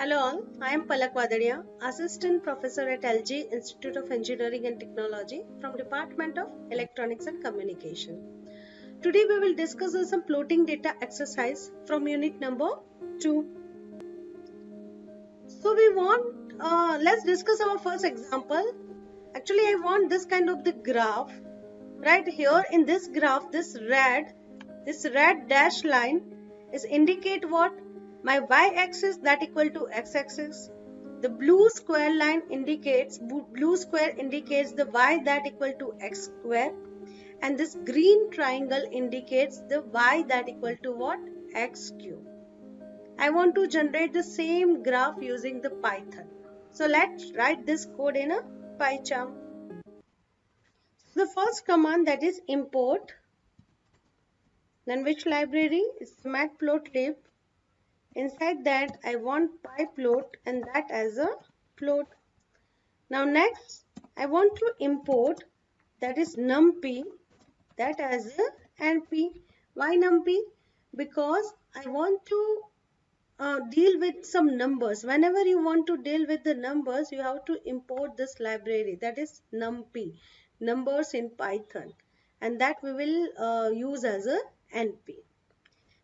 Hello all, I am Palak Wadadia, Assistant Professor at LG Institute of Engineering and Technology from Department of Electronics and Communication. Today we will discuss some floating data exercise from unit number 2. So let's discuss our first example. Actually I want this kind of the graph. Right here in this graph, this red dash line is indicate what? My y-axis that equal to x-axis. The blue square indicates the y that equal to x square, and this green triangle indicates the y that equal to what? X cube. I want to generate the same graph using the Python. So let's write this code in a PyCharm. The first command, that is import. Then which library? Is matplotlib. Inside that I want pyplot and that as a float. Now next I want to import, that is numpy, that as a np. Why numpy? Because I want to deal with some numbers. Whenever you want to deal with the numbers, you have to import this library, that is numpy, numbers in Python, and that we will use as a np.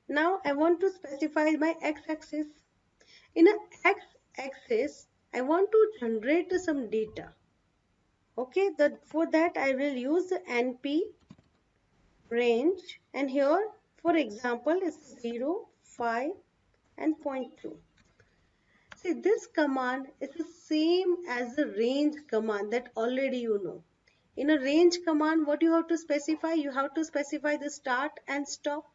Now I want to specify my x-axis. In a x-axis, I want to generate some data. Okay, for that I will use the np range, and here for example is 0, 5 and 0.2. See, this command is the same as the range command that already you know. In a range command, what you have to specify? You have to specify the start and stop.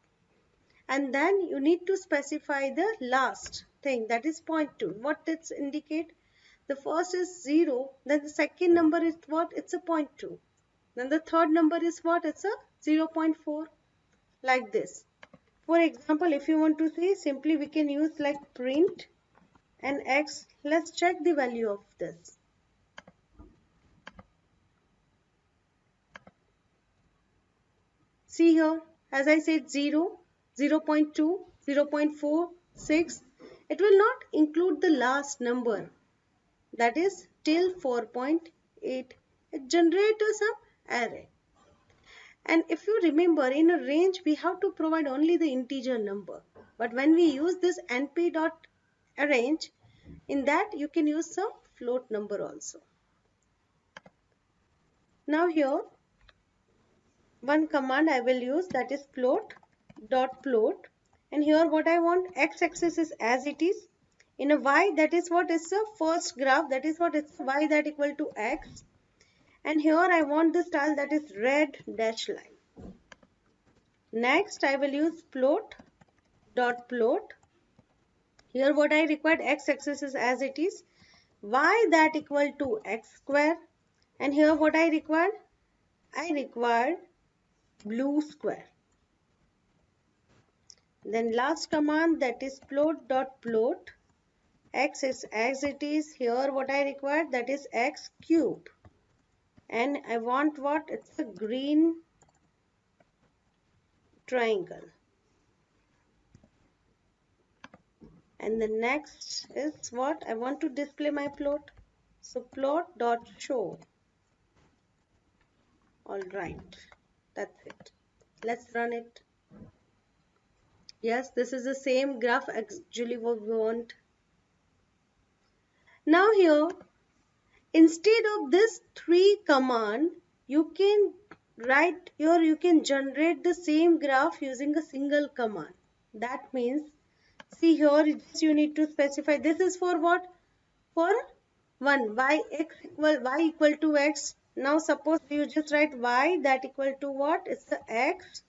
And then you need to specify the last thing, that is 0.2. What it indicate? The first is 0, then the second number is what? It's a 0.2. Then the third number is what? It's a 0.4, like this. For example, if you want to see, simply we can use like print and x. Let's check the value of this. See here, as I said, 0, 0.2, 0.4, 6. It will not include the last number, that is till 4.8. It generates some array. And if you remember, in a range we have to provide only the integer number. But when we use this np.arrange, in that you can use some float number also. Now here one command I will use, that is float. And here what I want, x-axis is as it is. In a y, that is what is the first graph, that is what is y that equal to x. And here I want the style, that is red dash line. Next I will use float. Here what I required, x-axis is as it is, y that equal to x square. And here what I required blue square. Then last command, that is float. X is as it is. Here what I required, that is x cube. And I want what? It's a green triangle. And the next is what? I want to display my float. So float.show. Alright, that's it. Let's run it. Yes, this is the same graph actually what we want. Now here, instead of this 3 command, you can generate the same graph using a single command. That means, see here, you need to specify, this is for what? For 1, y equal to x. Now suppose you just write y that equal to what? It's the x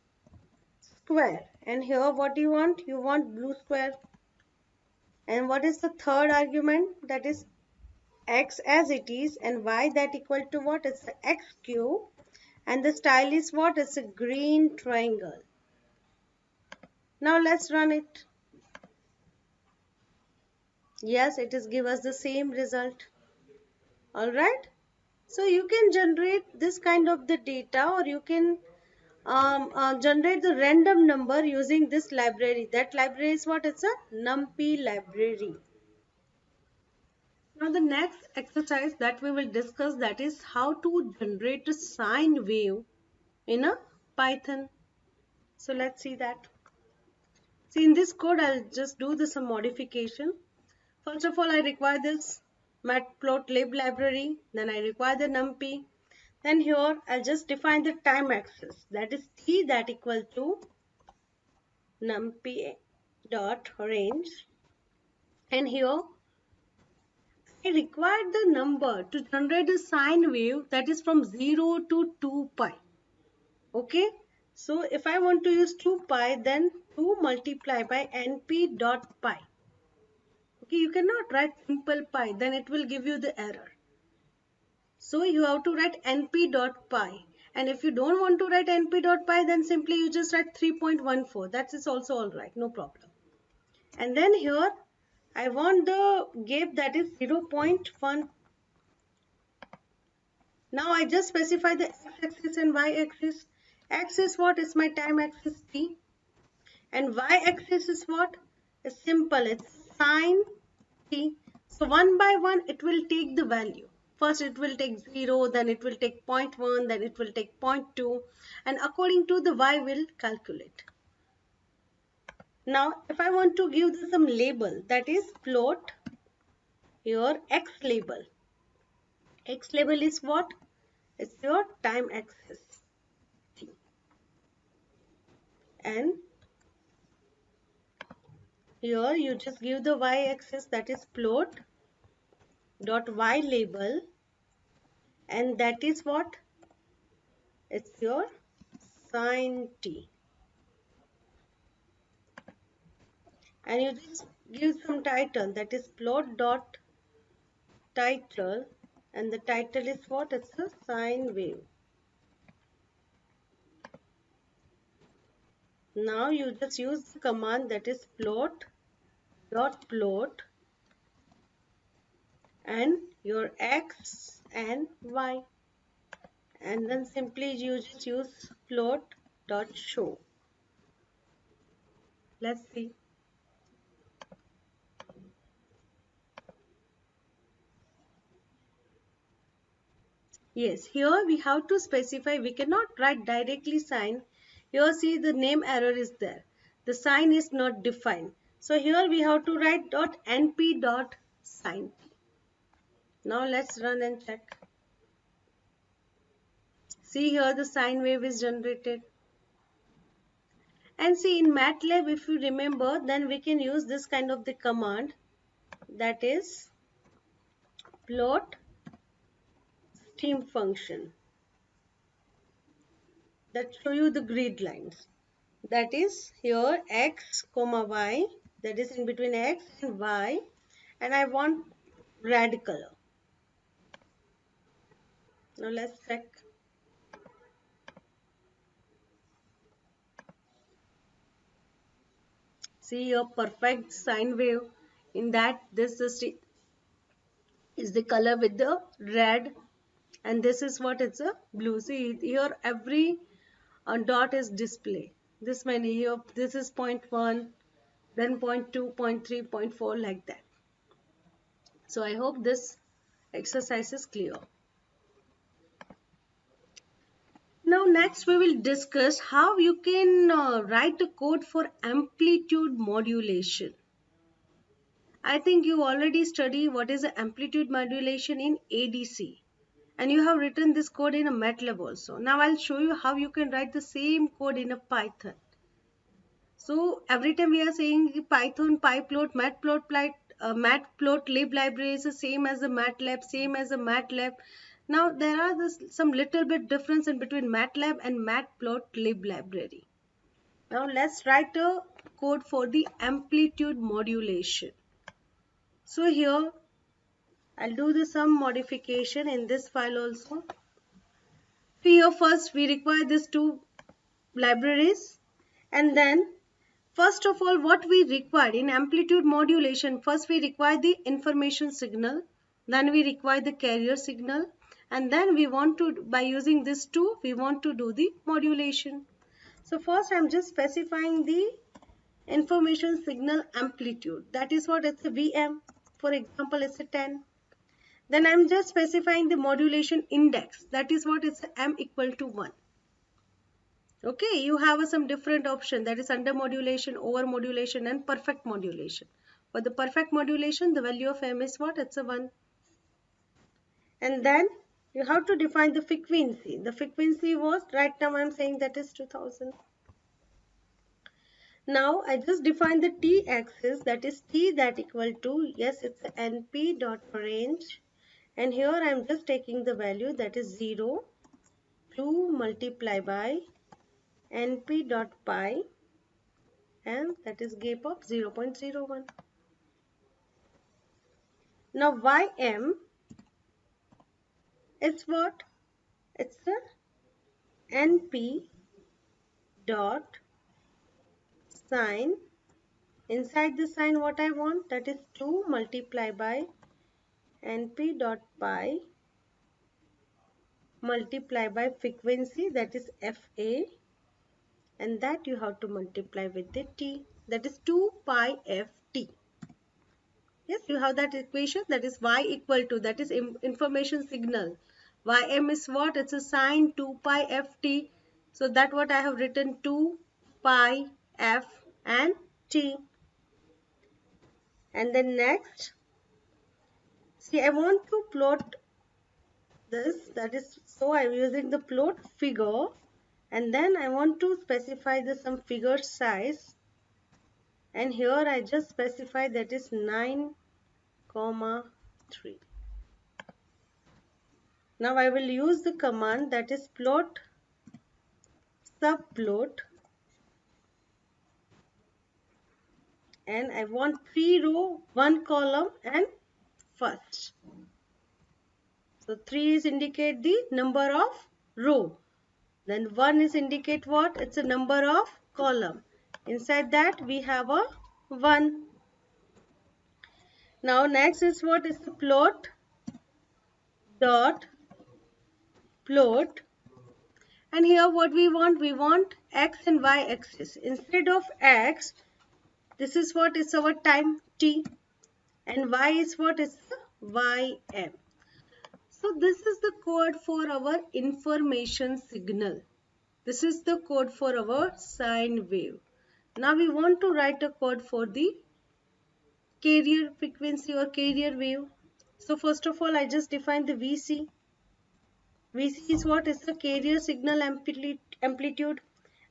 square. And here what you want? You want blue square. And what is the third argument? That is x as it is, and y that equal to what? It's the x cube. And the style is what? It's a green triangle. Now let's run it. Yes, it is give us the same result. Alright. So you can generate this kind of the data, or you can generate the random number using this library. That library is what? It's a numpy library. Now the next exercise that we will discuss, that is how to generate a sine wave in a Python. So let's see that. See, in this code I'll just do this some modification. First of all, I require this matplotlib library, then I require the numpy. Then here I'll just define the time axis, that is t that equal to numpy dot range, and here I require the number to generate a sine wave that is from 0 to 2 pi. Okay, so if I want to use 2 pi, then 2 multiplied by np dot pi. Okay, you cannot write simple pi, then it will give you the error. So you have to write np dot pi, and if you don't want to write np dot pi, then simply you just write 3.14. That is also all right, no problem. And then here I want the gap that is 0.1. Now I just specify the x-axis and y-axis. X is what? Is my time axis t, and y-axis is what? It's simple, it's sine t. So one by one it will take the value. First it will take 0, then it will take 0.1, then it will take 0.2, and according to the y will calculate. Now if I want to give this some label, that is plot your x label. X label is what? It's your time axis t. And here you just give the y-axis, that is plot dot y label, and that is what? It's your sine t. And you just give some title, that is plot dot title, and the title is what? It's a sine wave. Now you just use the command, that is plot dot plot and your x and y, and then simply you just use plot dot show. Let's see. Yes, here we have to specify, we cannot write directly sine. Here see the name error is there. The sign is not defined. So here we have to write dot np dot sine. Now let's run and check. See, here the sine wave is generated. And see, in MATLAB, if you remember, then we can use this kind of the command, that is plot stream function, that show you the grid lines. That is here x comma y, that is in between x and y, and I want red color. Now let's check. See your perfect sine wave. In that, this is the color with the red, and this is what? It's a blue. See here every dot is display. This many here, this is 0.1, then 0.2, 0.3, 0.4, like that. So I hope this exercise is clear. Now next we will discuss how you can write the code for amplitude modulation. I think you already studied what is the amplitude modulation in ADC, and you have written this code in a MATLAB also. Now I'll show you how you can write the same code in a Python. So every time we are saying Python, PyPlot, Matplotlib library is the same as the MATLAB, same as the MATLAB. Now there are some little bit difference in between MATLAB and Matplotlib library. Now let's write a code for the amplitude modulation. So here I'll do some modification in this file also. Here first we require these two libraries, and then first of all, what we require in amplitude modulation, first we require the information signal, then we require the carrier signal, and then we want to, by using these two, we want to do the modulation. So first I'm just specifying the information signal amplitude. That is what? It's a VM. For example, it's a 10. Then I'm just specifying the modulation index. That is what is m equal to 1. Okay, you have some different option, that is under modulation, over modulation, and perfect modulation. For the perfect modulation, the value of m is what? It's a 1. And then you have to define the frequency. The frequency was, right now I'm saying that is 2000. Now I just define the t axis, that is t that equal to, yes, it's np dot range, and here I'm just taking the value that is 0 to multiply by np dot pi, and that is gap of 0.01. Now ym is what? It's the np dot sine. Inside the sine, what I want, that is 2 multiply by np dot pi multiply by frequency, that is fa, and that you have to multiply with the t, that is 2 pi ft. Yes, you have that equation, that is y equal to, that is information signal. Ym is what? It's a sine 2 pi ft. So that what I have written, 2 pi f and t. And then next, see, I want to plot this, that is, so I'm using the plot figure, and then I want to specify the some figure size, and here I just specify that is 9, 3. Now I will use the command, that is plot subplot, and I want 3 row, 1 column, and first. So 3 is indicate the number of row. Then 1 is indicate what? It's a number of column. Inside that we have a 1. Now next is what is the plot dot plot. And here what we want x and y axis. Instead of x, this is what is our time t, and y is what is ym. So this is the code for our information signal. This is the code for our sine wave. Now we want to write a code for the carrier frequency or carrier wave. So first of all, I just define the VC. VC is what? Is the carrier signal amplitude,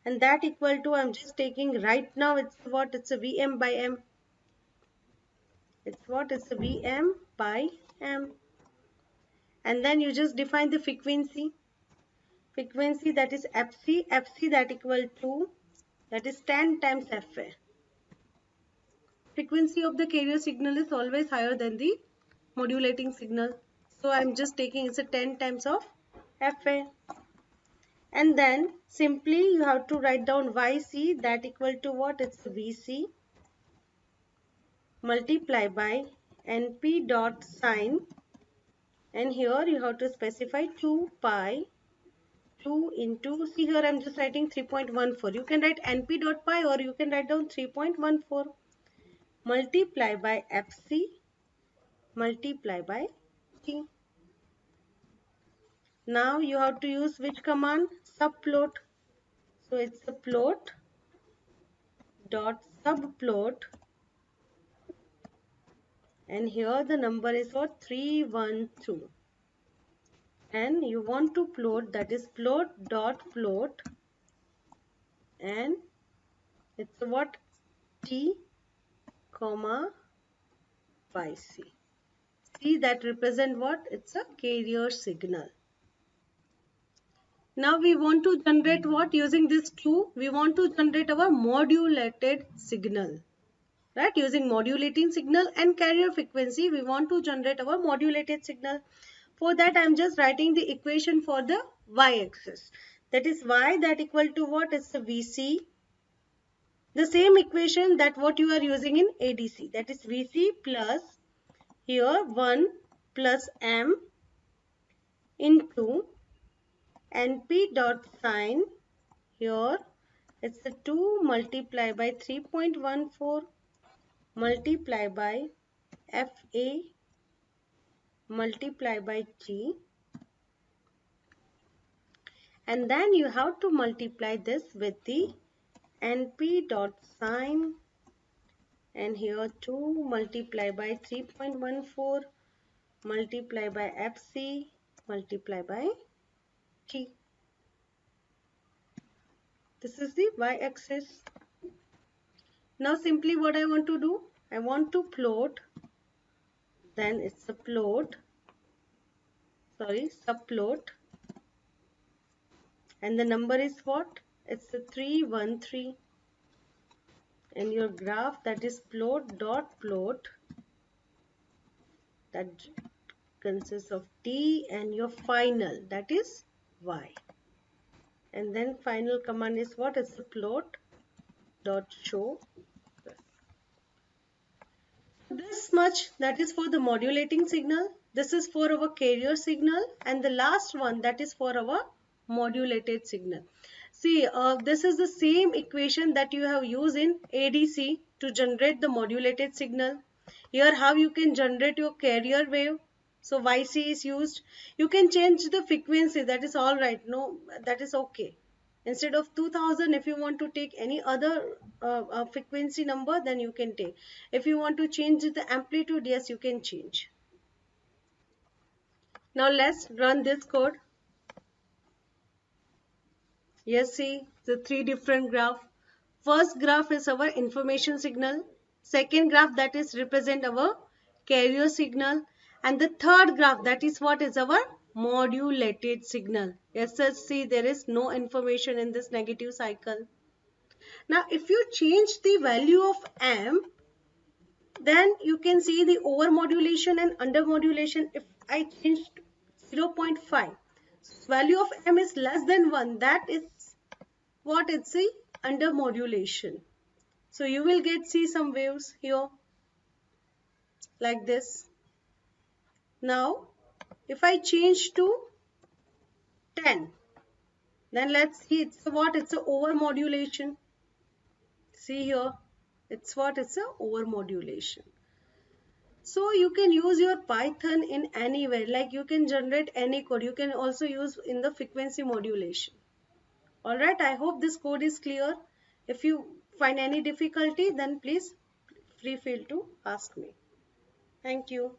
and that equal to, I'm just taking right now, it's what? It's a Vm by m. It's what? It's a Vm by m. And then you just define the frequency. Frequency, that is Fc. Fc that equal to, that is 10 times Fa. Frequency of the carrier signal is always higher than the modulating signal. So I'm just taking, it's a 10 times of Fa. And then simply you have to write down Yc, that equal to what? It's Vc multiply by Np dot sine, and here you have to specify 2 pi 2 into, see here I'm just writing 3.14. You can write Np dot pi, or you can write down 3.14 multiply by Fc multiply by T. Now you have to use which command? Subplot. So it's the plot dot subplot, and here the number is what? 312. And you want to plot, that is plot dot plot, and it's what? T comma Yc. See, that represent what? It's a carrier signal. Now we want to generate what? Using this two, we want to generate our modulated signal. Right? Using modulating signal and carrier frequency, we want to generate our modulated signal. For that, I am just writing the equation for the y-axis. That is y that equal to what? It's the Vc. The same equation that what you are using in ADC. That is Vc plus here 1 plus m into Np dot sine, here it's the 2 multiply by 3.14 multiply by Fa multiply by T, and then you have to multiply this with the NP dot sign, and here 2 multiply by 3.14 multiply by FC multiply by T. This is the y-axis. Now simply what I want to do, I want to plot, then it's a plot, subplot, and the number is what? It's a 313, and your graph, that is plot dot plot, that consists of T, and your final, that is Y. And then final command is what? It's a plot dot show. This much, that is for the modulating signal. This is for our carrier signal, and the last one, that is for our modulated signal. See, this is the same equation that you have used in ADC to generate the modulated signal. Here how you can generate your carrier wave. So YC is used. You can change the frequency, that is all right. No, that is okay. Instead of 2000, if you want to take any other frequency number, then you can take. If you want to change the amplitude, yes, you can change. Now let's run this code. Yes, see the three different graph. First graph is our information signal. Second graph, that is represent our carrier signal. And the third graph, that is what is our modulated signal. Yes, sir, see there is no information in this negative cycle. Now if you change the value of M, then you can see the over modulation and under modulation. If I change 0.5, value of M is less than 1, that is what? It's the under modulation. So you will see some waves here like this. Now if I change to 10, then let's see, it's what? It's a over modulation. See here, it's what? It's a over modulation. So you can use your Python in anywhere, like you can generate any code. You can also use in the frequency modulation. Alright, I hope this code is clear. If you find any difficulty, then please feel free to ask me. Thank you.